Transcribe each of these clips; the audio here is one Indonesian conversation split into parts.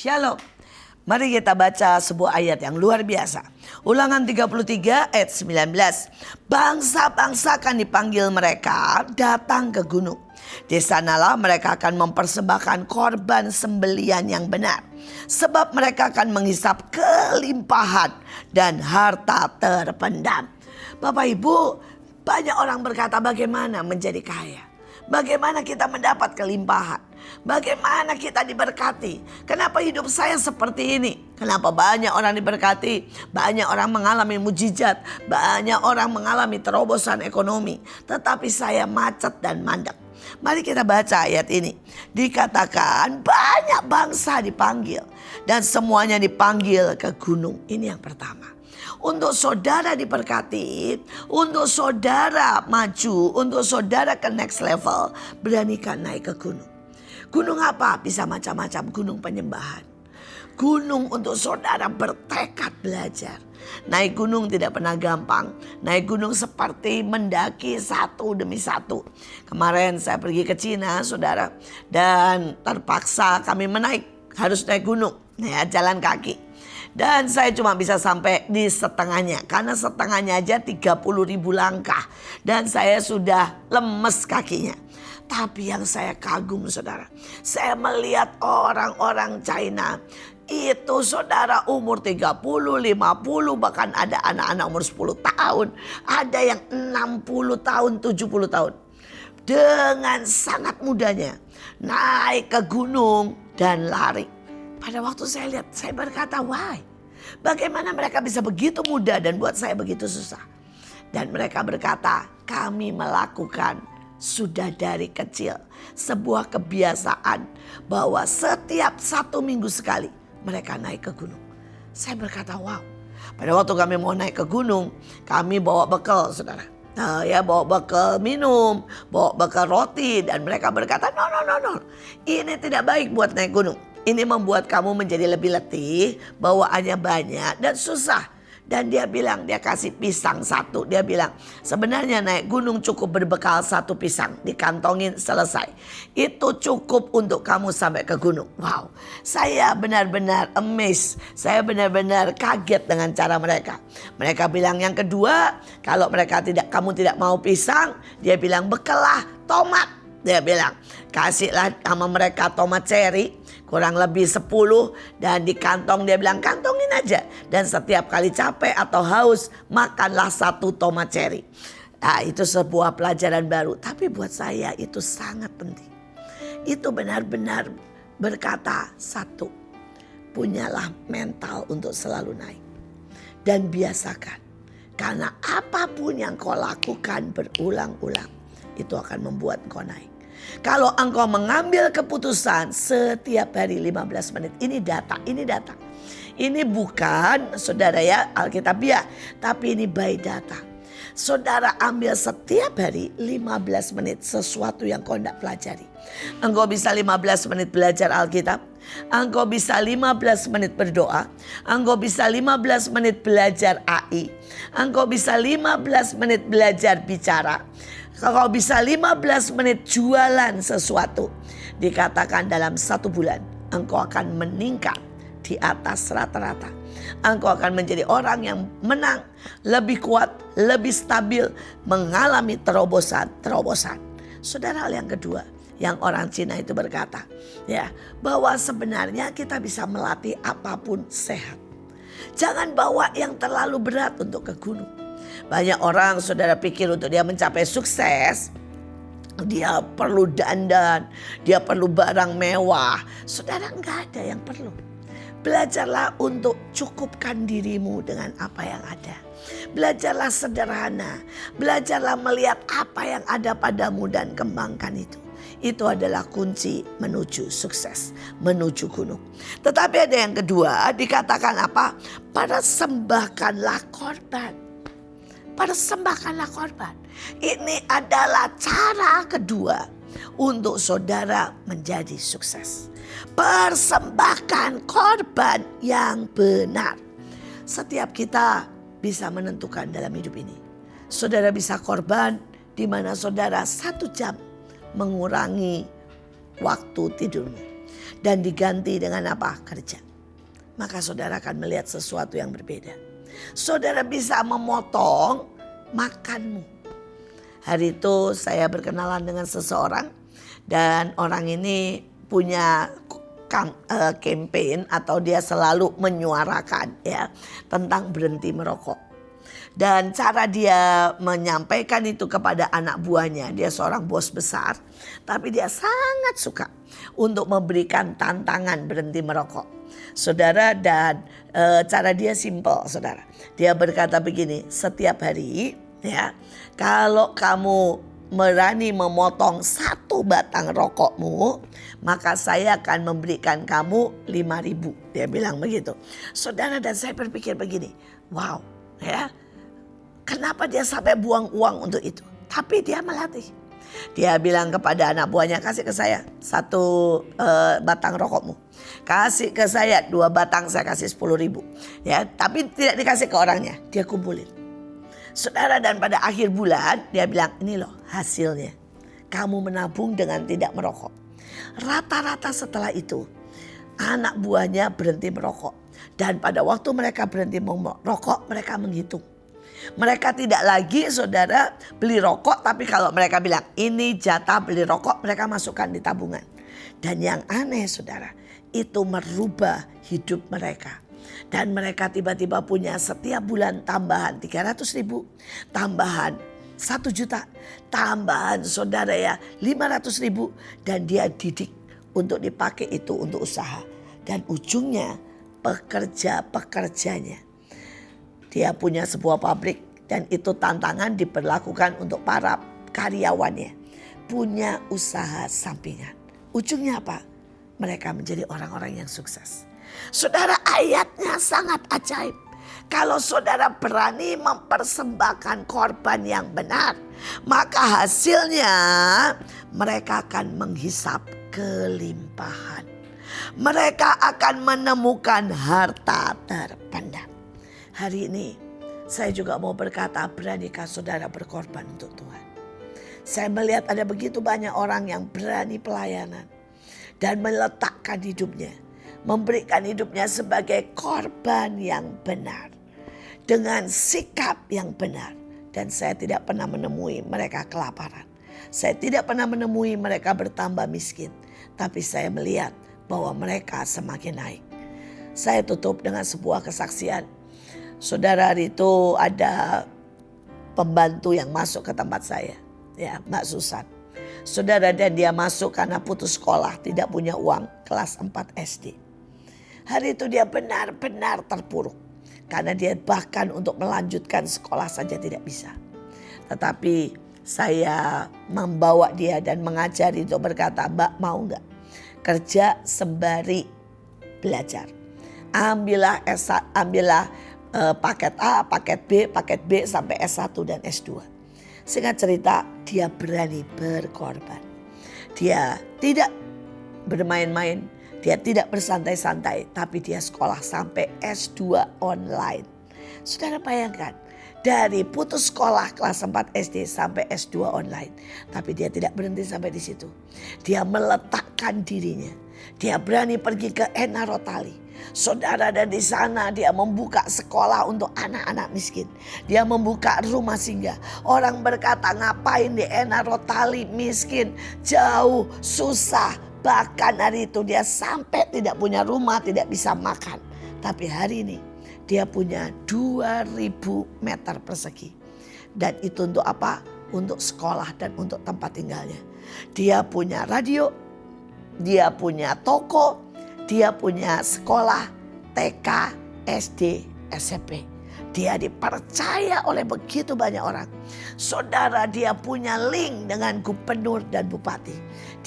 Shalom. Mari kita baca sebuah ayat yang luar biasa. Ulangan 33 ayat 19. Bangsa-bangsa akan dipanggil mereka datang ke gunung. Di sanalah mereka akan mempersembahkan korban sembelian yang benar. Sebab mereka akan menghisap kelimpahan dan harta terpendam. Bapak Ibu, banyak orang berkata bagaimana menjadi kaya. Bagaimana kita mendapat kelimpahan. Bagaimana kita diberkati. Kenapa hidup saya seperti ini. Kenapa banyak orang diberkati. Banyak orang mengalami mujizat. Banyak orang mengalami terobosan ekonomi. Tetapi saya macet dan mandek. Mari kita baca ayat ini. Dikatakan banyak bangsa dipanggil. Dan semuanya dipanggil ke gunung. Ini yang pertama. Untuk saudara diberkati, untuk saudara maju, untuk saudara ke next level, beranikan naik ke gunung. Gunung apa? Bisa macam-macam. Gunung penyembahan. Gunung untuk saudara bertekad belajar. Naik gunung tidak pernah gampang. Naik gunung seperti mendaki satu demi satu. Kemarin saya pergi ke Cina, saudara. Dan terpaksa kami harus naik gunung. Ya, jalan kaki. Dan saya cuma bisa sampai di setengahnya. Karena setengahnya aja 30.000 langkah. Dan saya sudah lemes kakinya. Tapi yang saya kagum saudara. Saya melihat orang-orang China. Itu saudara umur 30, 50. Bahkan ada anak-anak umur 10 tahun. Ada yang 60 tahun, 70 tahun. Dengan sangat mudanya. Naik ke gunung dan lari. Pada waktu saya lihat, saya berkata, why? Bagaimana mereka bisa begitu mudah dan buat saya begitu susah? Dan mereka berkata, kami melakukan sudah dari kecil. Sebuah kebiasaan bahwa setiap 1 minggu sekali mereka naik ke gunung. Saya berkata, wow. Pada waktu kami mau naik ke gunung, kami bawa bekal, saudara. Bawa bekal minum, bawa bekal roti. Dan mereka berkata, no. Ini tidak baik buat naik gunung. Ini membuat kamu menjadi lebih letih, bawaannya banyak dan susah. Dan dia bilang, dia kasih pisang 1. Dia bilang, sebenarnya naik gunung cukup berbekal 1 pisang. Dikantongin selesai. Itu cukup untuk kamu sampai ke gunung. Wow, saya benar-benar amazed. Saya benar-benar kaget dengan cara mereka. Mereka bilang yang kedua, kalau kamu tidak mau pisang, dia bilang bekalah tomat. Dia bilang, kasihlah sama mereka tomat cherry. Kurang lebih 10 dan di kantong dia bilang kantongin aja. Dan setiap kali capek atau haus makanlah 1 tomat cherry. Nah, itu sebuah pelajaran baru. Tapi buat saya itu sangat penting. Itu benar-benar berkata 1. Punyalah mental untuk selalu naik. Dan biasakan. Karena apapun yang kau lakukan berulang-ulang. Itu akan membuat kau naik. Kalau engkau mengambil keputusan setiap hari 15 menit. Ini data. Ini bukan saudara ya Alkitabiah. Tapi ini by data. Saudara ambil setiap hari 15 menit sesuatu yang kau tidak pelajari. Engkau bisa 15 menit belajar Alkitab. Engkau bisa 15 menit berdoa. Engkau bisa 15 menit belajar AI. Engkau bisa 15 menit belajar bicara. Kalau bisa 15 menit jualan sesuatu. Dikatakan dalam 1 bulan. Engkau akan meningkat di atas rata-rata. Engkau akan menjadi orang yang menang. Lebih kuat, lebih stabil. Mengalami terobosan. Saudara, hal yang kedua. Yang orang Cina itu berkata. Bahwa sebenarnya kita bisa melatih apapun sehat. Jangan bawa yang terlalu berat untuk ke gunung. Banyak orang saudara pikir untuk dia mencapai sukses. Dia perlu dandan. Dia perlu barang mewah. Saudara, enggak ada yang perlu. Belajarlah untuk cukupkan dirimu dengan apa yang ada. Belajarlah sederhana. Belajarlah melihat apa yang ada padamu dan kembangkan itu. Itu adalah kunci menuju sukses. Menuju gunung. Tetapi ada yang kedua. Dikatakan apa? Persembahkanlah korban. Persembahkanlah korban. Ini adalah cara kedua untuk saudara menjadi sukses. Persembahkan korban yang benar. Setiap kita bisa menentukan dalam hidup ini. Saudara bisa korban di mana saudara 1 jam mengurangi waktu tidurmu. dan diganti dengan apa? Kerja. Maka saudara akan melihat sesuatu yang berbeda. Saudara bisa memotong makanmu. Hari itu saya berkenalan dengan seseorang dan orang ini punya campaign atau dia selalu menyuarakan ya tentang berhenti merokok. Dan cara dia menyampaikan itu kepada anak buahnya, dia seorang bos besar, tapi dia sangat suka untuk memberikan tantangan berhenti merokok. Saudara, dan cara dia simple, saudara. Dia berkata begini, setiap hari ya, kalau kamu berani memotong 1 batang rokokmu, maka saya akan memberikan kamu 5.000. Dia bilang begitu. Saudara, dan saya berpikir begini, wow ya, kenapa dia sampai buang uang untuk itu? Tapi dia melatih. Dia bilang kepada anak buahnya, kasih ke saya 1 batang rokokmu. Kasih ke saya 2 batang, saya kasih 10.000. Ya, tapi tidak dikasih ke orangnya, dia kumpulin. Saudara, dan pada akhir bulan dia bilang, ini loh hasilnya. Kamu menabung dengan tidak merokok. Rata-rata setelah itu anak buahnya berhenti merokok. Dan pada waktu mereka berhenti merokok, mereka menghitung. Mereka tidak lagi, saudara, beli rokok, tapi kalau mereka bilang ini jatah beli rokok, mereka masukkan di tabungan. Dan yang aneh, saudara, itu merubah hidup mereka. Dan mereka tiba-tiba punya setiap bulan tambahan 300.000, tambahan 1 juta, tambahan saudara ya 500.000, dan dia didik untuk dipakai itu untuk usaha. Dan ujungnya pekerja-pekerjanya, dia punya sebuah pabrik dan itu tantangan diberlakukan untuk para karyawannya. Punya usaha sampingan. Ujungnya apa? Mereka menjadi orang-orang yang sukses. Saudara, ayatnya sangat ajaib. Kalau saudara berani mempersembahkan korban yang benar, maka hasilnya mereka akan menghisap kelimpahan. Mereka akan menemukan harta terpendam. Hari ini saya juga mau berkata, beranikah saudara berkorban untuk Tuhan? Saya melihat ada begitu banyak orang yang berani pelayanan dan meletakkan hidupnya, memberikan hidupnya sebagai korban yang benar, dengan sikap yang benar. Dan saya tidak pernah menemui mereka kelaparan. Saya tidak pernah menemui mereka bertambah miskin. Tapi saya melihat bahwa mereka semakin naik. Saya tutup dengan sebuah kesaksian. Saudara, hari itu ada pembantu yang masuk ke tempat saya, ya, Mbak Susan. Saudara, dan dia masuk karena putus sekolah, tidak punya uang, kelas 4 SD. Hari itu dia benar-benar terpuruk. Karena dia bahkan untuk melanjutkan sekolah saja tidak bisa. Tetapi saya membawa dia dan mengajari untuk berkata, Mbak mau gak kerja sembari belajar? Ambillah paket A, paket B sampai S1 dan S2. Singkat cerita, dia berani berkorban. Dia tidak bermain-main, dia tidak bersantai-santai, tapi dia sekolah sampai S2 online. Saudara bayangkan, dari putus sekolah kelas 4 SD sampai S2 online. Tapi dia tidak berhenti sampai di situ. Dia meletakkan dirinya. Dia berani pergi ke Enarotali. Saudara, dan di sana dia membuka sekolah untuk anak-anak miskin. Dia membuka rumah singgah. Orang berkata, ngapain di Enarotali, miskin, jauh, susah. Bahkan hari itu dia sampai tidak punya rumah, tidak bisa makan. Tapi hari ini dia punya 2.000 meter persegi. Dan itu untuk apa? Untuk sekolah dan untuk tempat tinggalnya. Dia punya radio, dia punya toko, dia punya sekolah TK, SD, SMP. Dia dipercaya oleh begitu banyak orang. Saudara, dia punya link dengan gubernur dan bupati.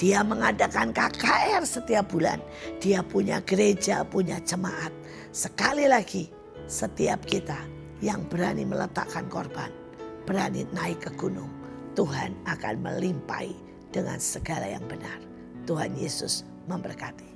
Dia mengadakan KKR setiap bulan. Dia punya gereja, punya jemaat. Sekali lagi, setiap kita yang berani meletakkan korban, berani naik ke gunung, Tuhan akan melimpahi dengan segala yang benar. Tuhan Yesus memberkati.